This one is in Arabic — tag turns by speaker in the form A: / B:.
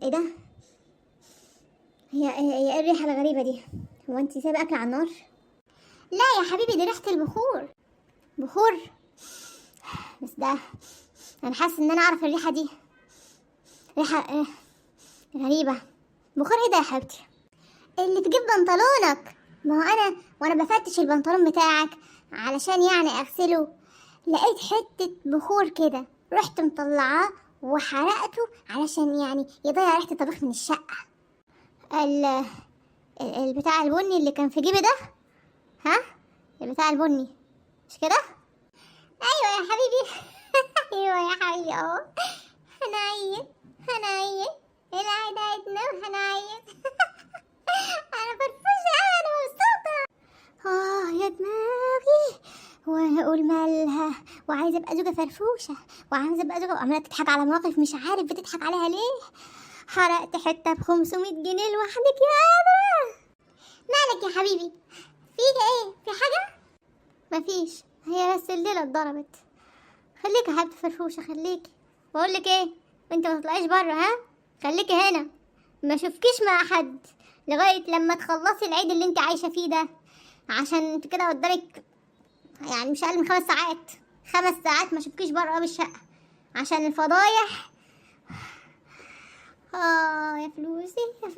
A: ايه ده؟ هي ايه الريحة الغريبة دي؟ هو انتي سايبة اكل على النار؟ لا يا حبيبي، دي ريحة البخور. بخور؟ بس ده انا حاسة ان انا اعرف الريحة دي، ريحة غريبة. بخور ايه ده يا حبيبتي؟ اللي تجيب بنطلونك. ما هو انا وانا بفتش البنطلون بتاعك علشان يعني اغسله، لقيت حتة بخور كده، رحت مطلعاه وحرقته علشان يعني يضيع ريحة الطبيخ من الشقة. ال البتاع البني اللي كان في جيبي ده، ها؟ البتاع البني مش كده؟ ايوه يا حبيبي. ايوه يا حبيبي اهو. هنعيد هنعيد العيد هنعيد. انا فرفوشة، انا مبسوطة. يا دماغي، وانا اقول مالها وعايزه ابقى زوجة فرفوشة، وعايزه ابقى زوجة وعمالة تضحك على مواقف مش عارف بتضحك عليها ليه. حرقت حتة ب500 جنيه لوحدك يا قادرة. مالك يا حبيبي؟ فيك ايه؟ في حاجة؟ مفيش، هي بس الليلة اتضربت. خليكي يا حبيبتي فرفوشة، خليكي. بقولك ايه، انت ما تطلعيش بره، ها؟ خليكي هنا، ما اشوفكيش مع حد لغاية لما تخلصي العيد اللي انت عايشة فيه ده، عشان انت كده قدامك يعني مش اقل من 5 ساعات. 5 ساعات ما اشوفكيش بره باب الشقة عشان الفضايح. يا فلوسي يا فلوسي.